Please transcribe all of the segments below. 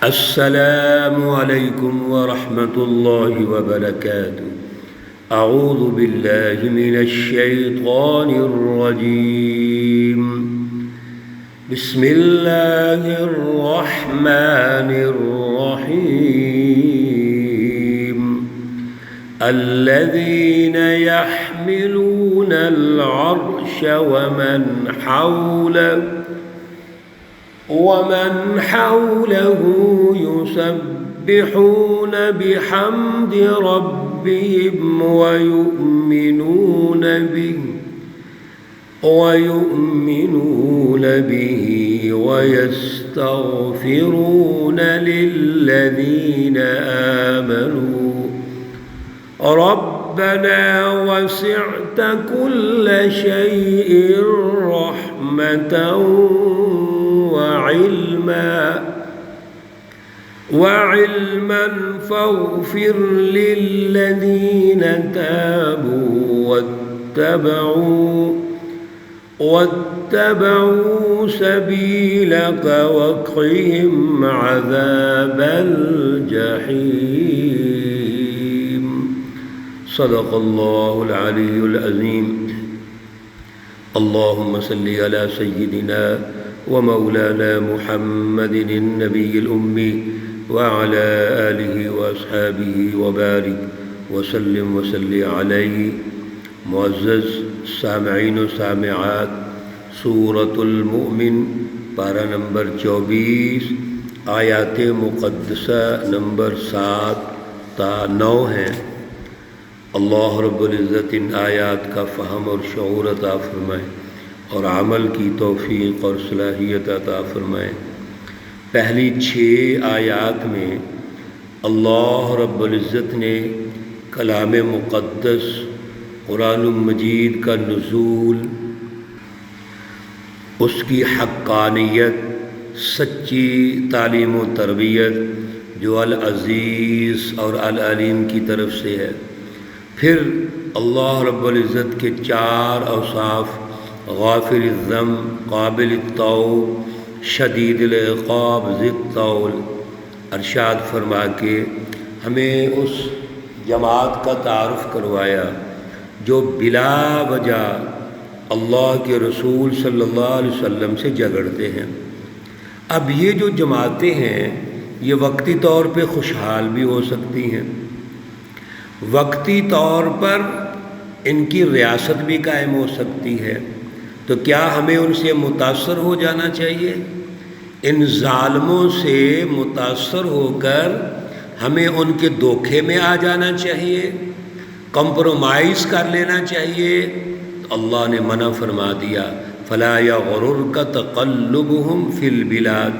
السلام علیکم ورحمۃ اللہ وبرکاتہ۔ اعوذ باللہ من الشیطان الرجیم، بسم اللہ الرحمن الرحیم۔ الذین یحملون العرش ومن حوله يسبحون بحمد ربهم ويؤمنون به ويستغفرون للذين آمنوا ربنا وسعت كل شيء رحمة وعلما فاغفر للذين تابوا واتبعوا سبيلك وقهم عذاب الجحيم۔ صدق الله العلي العظيم۔ اللهم صل على سيدنا ومولانا محمد النبي الأمي وعلى آله وأصحابه وبارك وسلم عليه۔ معزز سامعین و سامعات، سورۃ المؤمن پارہ نمبر 24 آیات مقدسہ نمبر 7 تا 9 ہیں۔ اللہ رب العزت ان آیات کا فہم اور شعور عطا فرمائے اور عمل کی توفیق اور صلاحیت عطا فرمائے۔ پہلی 6 آیات میں اللہ رب العزت نے کلام مقدس قرآن مجید کا نزول، اس کی حقانیت، سچی تعلیم و تربیت جو العزیز اور العلیم کی طرف سے ہے، پھر اللہ رب العزت کے 4 اوصاف، غافر الذنب، قابل التوب، شدید العقاب، ذی الطول، ارشاد فرما کے ہمیں اس جماعت کا تعارف کروایا جو بلا وجہ اللہ کے رسول صلی اللہ علیہ وسلم سے جھگڑتے ہیں۔ اب یہ جو جماعتیں ہیں یہ وقتی طور پہ خوشحال بھی ہو سکتی ہیں، وقتی طور پر ان کی ریاست بھی قائم ہو سکتی ہے، تو کیا ہمیں ان سے متاثر ہو جانا چاہیے؟ ان ظالموں سے متاثر ہو کر ہمیں ان کے دھوکے میں آ جانا چاہیے، کمپرومائز کر لینا چاہیے؟ تو اللہ نے منع فرما دیا، فَلَا يَغْرُرْكَ تَقَلُّبُهُمْ فِي الْبِلَادِ،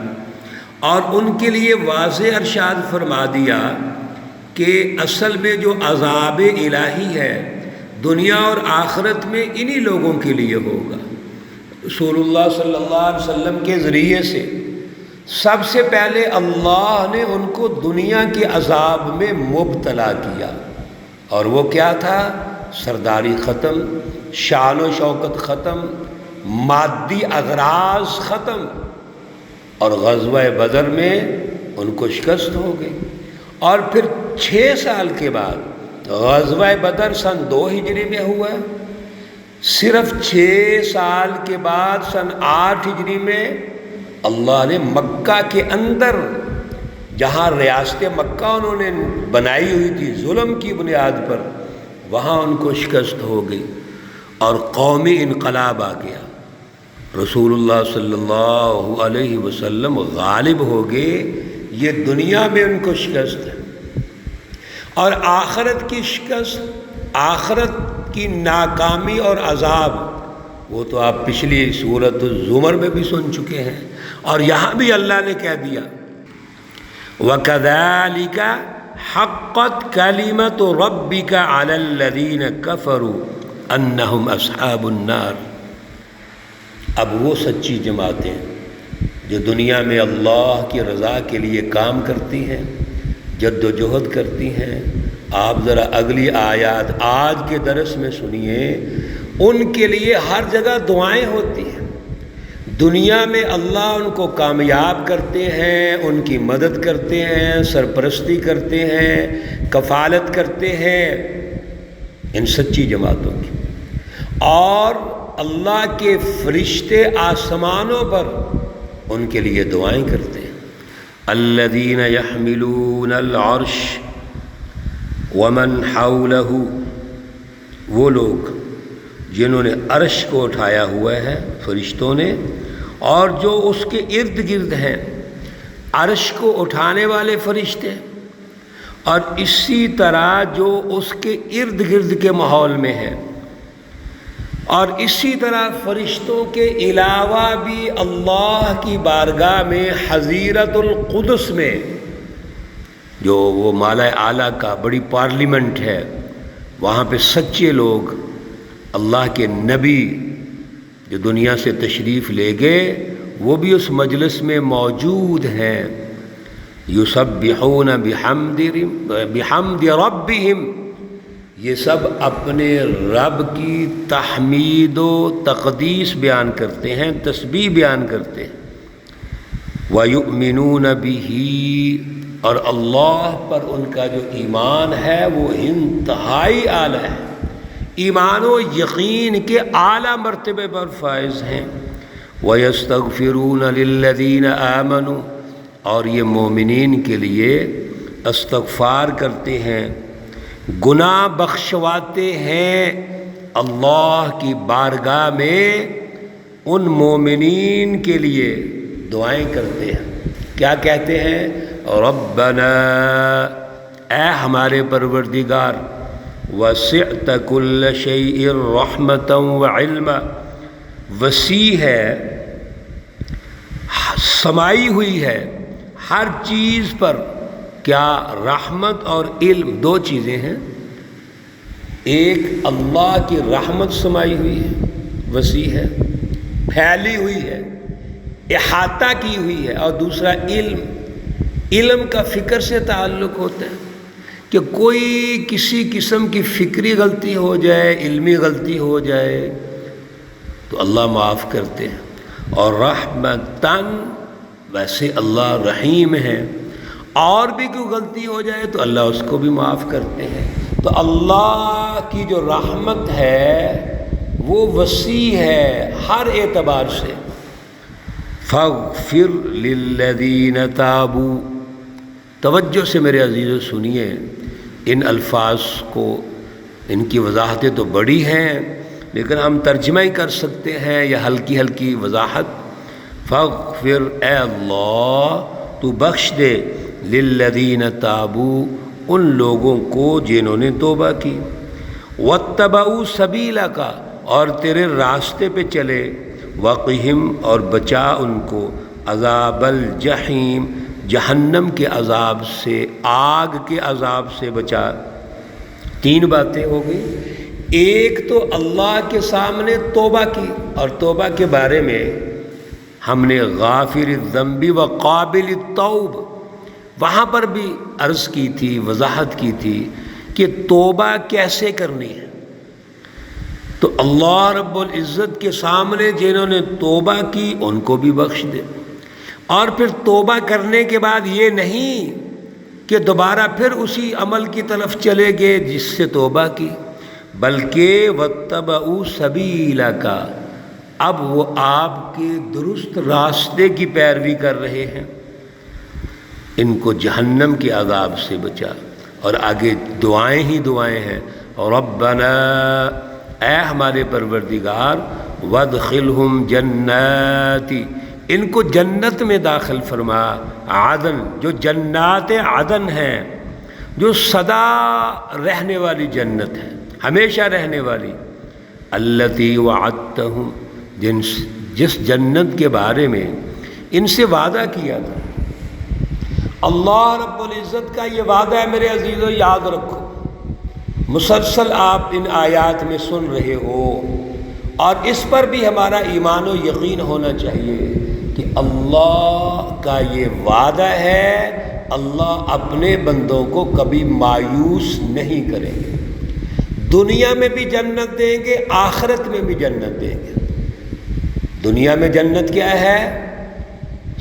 اور ان کے لیے واضح ارشاد فرما دیا کہ اصل میں جو عذاب الہی ہے دنیا اور آخرت میں انہی لوگوں کے لیے ہوگا۔ رسول اللہ صلی اللہ علیہ وسلم کے ذریعے سے سب سے پہلے اللہ نے ان کو دنیا کے عذاب میں مبتلا کیا، اور وہ کیا تھا؟ سرداری ختم، شان و شوکت ختم، مادی اغراض ختم، اور غزوہ بدر میں ان کو شکست ہو گئی۔ اور پھر 6 سال کے بعد غزوہ بدر سن 2 ہجری میں ہوا، صرف 6 سال کے بعد سن 8 ہجری میں اللہ نے مکہ کے اندر، جہاں ریاست مکہ انہوں نے بنائی ہوئی تھی ظلم کی بنیاد پر، وہاں ان کو شکست ہو گئی اور قومی انقلاب آ گیا۔ رسول اللہ صلی اللہ علیہ وسلم غالب ہو گئے، یہ دنیا میں ان کو شکست ہے، اور آخرت کی شکست، آخرت کی ناکامی اور عذاب، وہ تو آپ پچھلی سورۃ الزمر میں بھی سن چکے ہیں، اور یہاں بھی اللہ نے کہہ دیا وَكَذَلِكَ حَقَّتْ كَلِمَةُ رَبِّكَ عَلَى الَّذِينَ كَفَرُوا أَنَّهُمْ أَصْحَابُ النَّارِ۔ اب وہ سچی جماعتیں جو دنیا میں اللہ کی رضا کے لیے کام کرتی ہیں، جد و جہد کرتی ہیں، آپ ذرا اگلی آیات آج کے درس میں سنیے، ان کے لیے ہر جگہ دعائیں ہوتی ہیں۔ دنیا میں اللہ ان کو کامیاب کرتے ہیں، ان کی مدد کرتے ہیں، سرپرستی کرتے ہیں، کفالت کرتے ہیں ان سچی جماعتوں کی، اور اللہ کے فرشتے آسمانوں پر ان کے لیے دعائیں کرتے ہیں۔ الذین یحملون العرش ومن حولہ، وہ لوگ جنہوں نے عرش کو اٹھایا ہوا ہے فرشتوں نے، اور جو اس کے ارد گرد ہیں، عرش کو اٹھانے والے فرشتے، اور اسی طرح جو اس کے ارد گرد کے ماحول میں ہیں، اور اسی طرح فرشتوں کے علاوہ بھی اللہ کی بارگاہ میں حضیرت القدس میں، جو وہ مالا اعلیٰ کا بڑی پارلیمنٹ ہے، وہاں پہ سچے لوگ اللہ کے نبی جو دنیا سے تشریف لے گئے وہ بھی اس مجلس میں موجود ہیں۔ یسبحون بحمد ربہم، یہ سب اپنے رب کی تحمید و تقدیس بیان کرتے ہیں، تسبیح بیان کرتے ہیں۔ وَيُؤْمِنُونَ بِهِ، اور اللہ پر ان کا جو ایمان ہے وہ انتہائی اعلیٰ ہے، ایمان و یقین کے اعلیٰ مرتبے پر فائز ہیں۔ وَيَسْتَغْفِرُونَ لِلَّذِينَ آمَنُوا، اور یہ مومنین کے لیے استغفار کرتے ہیں، گناہ بخشواتے ہیں اللہ کی بارگاہ میں، ان مومنین کے لیے دعائیں کرتے ہیں۔ کیا کہتے ہیں؟ ربنا، اے ہمارے پروردگار، وسعت کل شیء رحمتا وعلما، وسیع ہے، سمائی ہوئی ہے ہر چیز پر، کیا؟ رحمت اور علم، دو چیزیں ہیں، ایک اللہ کی رحمت سمائی ہوئی ہے، وسیع ہے، پھیلی ہوئی ہے، احاطہ کی ہوئی ہے، اور دوسرا علم، علم کا فکر سے تعلق ہوتا ہے کہ کوئی کسی قسم کی فکری غلطی ہو جائے، علمی غلطی ہو جائے تو اللہ معاف کرتے ہیں، اور رحمتاً، ویسے اللہ رحیم ہے، اور بھی کوئی غلطی ہو جائے تو اللہ اس کو بھی معاف کرتے ہیں۔ تو اللہ کی جو رحمت ہے وہ وسیع ہے ہر اعتبار سے۔ فاغفر للذین تابوا، توجہ سے میرے عزیزو سنیے ان الفاظ کو، ان کی وضاحتیں تو بڑی ہیں لیکن ہم ترجمہ ہی کر سکتے ہیں یا ہلکی ہلکی وضاحت۔ فاغفر، اے اللہ تو بخش دے، للذین تابوا، ان لوگوں کو جنہوں نے توبہ کی، واتبعوا سبیلک، اور تیرے راستے پہ چلے، وقہم، اور بچا ان کو، عذاب الجحیم، جہنم کے عذاب سے، آگ کے عذاب سے بچا۔ تین باتیں ہو گئی، ایک تو اللہ کے سامنے توبہ کی، اور توبہ کے بارے میں ہم نے غافر الذنب و قابل التوب وہاں پر بھی عرض کی تھی، وضاحت کی تھی کہ توبہ کیسے کرنی ہے۔ تو اللہ رب العزت کے سامنے جنہوں نے توبہ کی ان کو بھی بخش دے، اور پھر توبہ کرنے کے بعد یہ نہیں کہ دوبارہ پھر اسی عمل کی طرف چلے گئے جس سے توبہ کی، بلکہ واتبعوا سبیلک، اب وہ آپ کے درست راستے کی پیروی کر رہے ہیں، ان کو جہنم کے عذاب سے بچا۔ اور آگے دعائیں ہی دعائیں ہیں، ربنا، اے ہمارے پروردگار، وادخلہم جناتی، ان کو جنت میں داخل فرما، عدن، جو جنات عدن ہیں، جو سدا رہنے والی جنت ہے، ہمیشہ رہنے والی، التی وعدتہم، جس جنت کے بارے میں ان سے وعدہ کیا تھا۔ اللہ رب العزت کا یہ وعدہ ہے میرے عزیزو، یاد رکھو، مسلسل آپ ان آیات میں سن رہے ہو، اور اس پر بھی ہمارا ایمان و یقین ہونا چاہیے کہ اللہ کا یہ وعدہ ہے، اللہ اپنے بندوں کو کبھی مایوس نہیں کریں گے، دنیا میں بھی جنت دیں گے، آخرت میں بھی جنت دیں گے۔ دنیا میں جنت کیا ہے؟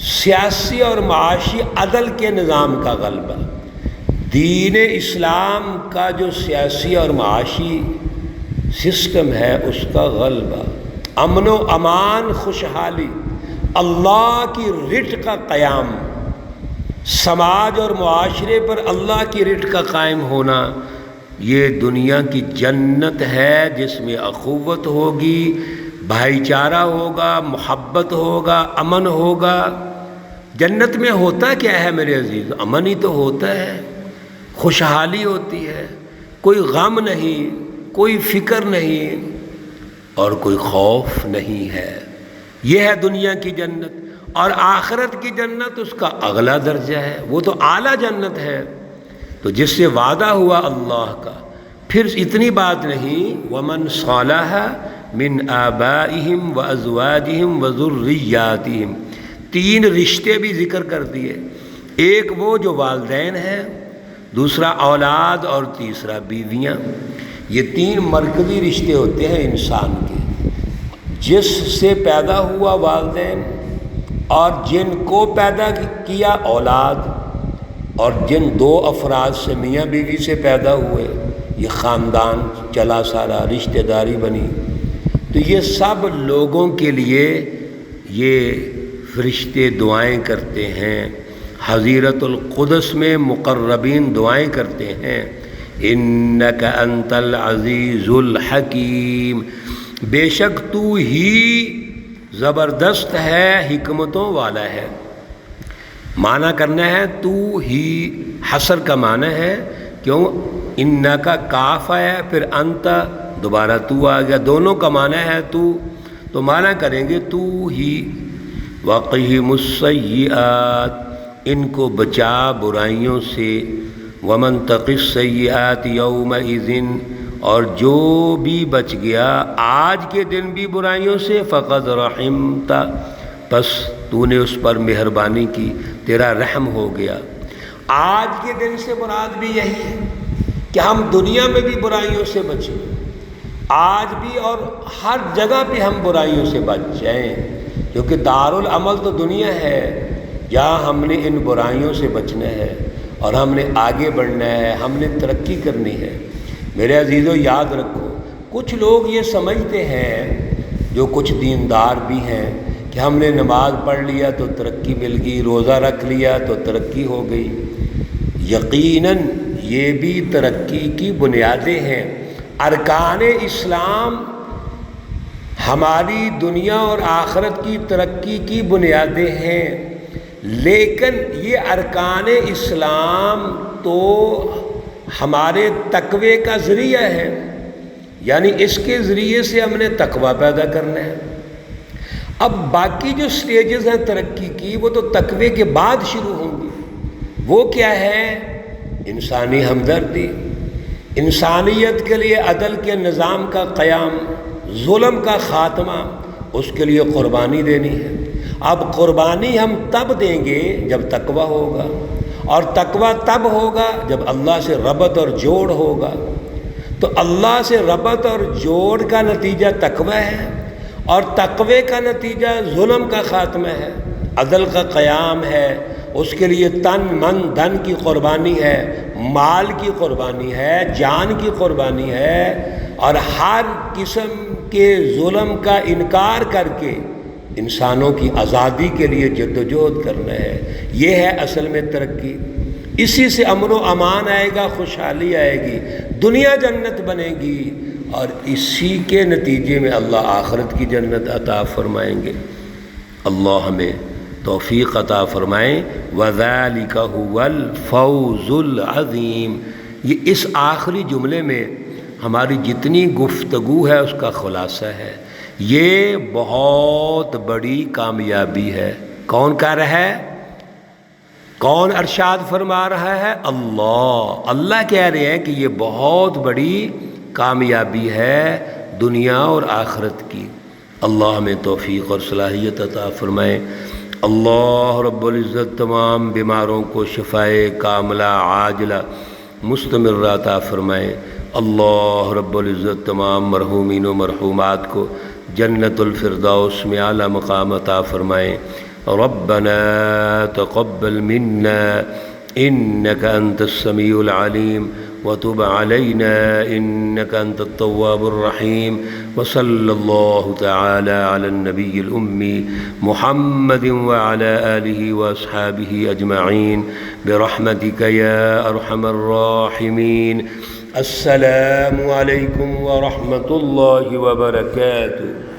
سیاسی اور معاشی عدل کے نظام کا غلبہ، دین اسلام کا جو سیاسی اور معاشی سسٹم ہے اس کا غلبہ، امن و امان، خوشحالی، اللہ کی رٹ کا قیام، سماج اور معاشرے پر اللہ کی رٹ کا قائم ہونا، یہ دنیا کی جنت ہے جس میں اخوت ہوگی، بھائی چارہ ہوگا، محبت ہوگا، امن ہوگا۔ جنت میں ہوتا کیا ہے میرے عزیز؟ امن ہی تو ہوتا ہے، خوشحالی ہوتی ہے، کوئی غم نہیں، کوئی فکر نہیں اور کوئی خوف نہیں ہے۔ یہ ہے دنیا کی جنت۔ اور آخرت کی جنت اس کا اگلا درجہ ہے، وہ تو اعلیٰ جنت ہے، تو جس سے وعدہ ہوا اللہ کا۔ پھر اتنی بات نہیں، وَمَنْ صَلَحَ مِنْ آبَائِهِمْ وَأَزْوَاجِهِمْ وَذُرِّيَّاتِهِمْ، 3 رشتے بھی ذکر کر دیے، ایک وہ جو والدین ہیں، دوسرا اولاد اور تیسرا بیویاں۔ یہ 3 مرکزی رشتے ہوتے ہیں انسان کے، جس سے پیدا ہوا والدین، اور جن کو پیدا کیا اولاد، اور جن 2 افراد سے میاں بیوی سے پیدا ہوئے، یہ خاندان چلا سارا، رشتہ داری بنی۔ تو یہ سب لوگوں کے لیے یہ فرشتے دعائیں کرتے ہیں، حضیرت القدس میں مقربین دعائیں کرتے ہیں، انک انت العزیز الحکیم، بے شک تو ہی زبردست ہے، حکمتوں والا ہے۔ معنی کرنا ہے تو ہی، حصر کا معنی ہے، کیوں؟ انہ کا کاف ہے، پھر انت دوبارہ تو آ گیا، دونوں کا معنی ہے تو معنی کریں گے تو ہی۔ وقہم السیئات، ان کو بچا برائیوں سے، ومن تق السیئات یومئذ، اور جو بھی بچ گیا آج کے دن بھی برائیوں سے، فقد رحمت، پس تو نے اس پر مہربانی کی، تیرا رحم ہو گیا۔ آج کے دن سے مراد بھی یہی ہے کہ ہم دنیا میں بھی برائیوں سے بچیں، آج بھی اور ہر جگہ پہ ہم برائیوں سے بچ جائیں، کیونکہ دارالعمل تو دنیا ہے جہاں ہم نے ان برائیوں سے بچنا ہے اور ہم نے آگے بڑھنا ہے، ہم نے ترقی کرنی ہے۔ میرے عزیزو یاد رکھو، کچھ لوگ یہ سمجھتے ہیں، جو کچھ دیندار بھی ہیں، کہ ہم نے نماز پڑھ لیا تو ترقی مل گئی، روزہ رکھ لیا تو ترقی ہو گئی۔ یقیناً یہ بھی ترقی کی بنیادیں ہیں، ارکان اسلام ہماری دنیا اور آخرت کی ترقی کی بنیادیں ہیں، لیکن یہ ارکان اسلام تو ہمارے تقوی کا ذریعہ ہے، یعنی اس کے ذریعے سے ہم نے تقوی پیدا کرنا ہے۔ اب باقی جو سٹیجز ہیں ترقی کی، وہ تو تقوی کے بعد شروع ہوں گی۔ وہ کیا ہے؟ انسانی ہمدردی، انسانیت کے لیے عدل کے نظام کا قیام، ظلم کا خاتمہ، اس کے لیے قربانی دینی ہے۔ اب قربانی ہم تب دیں گے جب تقوی ہوگا، اور تقوی تب ہوگا جب اللہ سے ربط اور جوڑ ہوگا۔ تو اللہ سے ربط اور جوڑ کا نتیجہ تقوی ہے، اور تقوی کا نتیجہ ظلم کا خاتمہ ہے، عدل کا قیام ہے۔ اس کے لیے تن من دھن کی قربانی ہے، مال کی قربانی ہے، جان کی قربانی ہے، اور ہر قسم کے ظلم کا انکار کر کے انسانوں کی آزادی کے لیے جدوجہد کرنا ہے۔ یہ ہے اصل میں ترقی۔ اسی سے امن و امان آئے گا، خوشحالی آئے گی، دنیا جنت بنے گی، اور اسی کے نتیجے میں اللہ آخرت کی جنت عطا فرمائیں گے۔ اللہ ہمیں توفیق عطا فرمائیں۔ وَذَلِكَ هُوَ الْفَوْزُ الْعَظِيمُ، یہ اس آخری جملے میں ہماری جتنی گفتگو ہے اس کا خلاصہ ہے۔ یہ بہت بڑی کامیابی ہے۔ کون کہہ رہا ہے؟ کون ارشاد فرما رہا ہے؟ اللہ۔ اللہ کہہ رہے ہیں کہ یہ بہت بڑی کامیابی ہے دنیا اور آخرت کی۔ اللہ ہمیں توفیق اور صلاحیت عطا فرمائے۔ اللہ رب العزت تمام بیماروں کو شفائے کاملہ عاجلہ مستمرہ عطا فرمائے۔ اللہ رب العزت تمام مرحومین و مرحومات کو جنت الفردوس میں اعلیٰ مقام عطا فرمائیں۔ ربنا تقبل منا إنك أنت السميع العليم وتب علينا إنك أنت التواب الرحيم، وصلى الله تعالى على النبي الأمي محمد وعلى آله وأصحابه أجمعين برحمتك يا أرحم الراحمين۔ السلام عليكم ورحمة الله وبركاته۔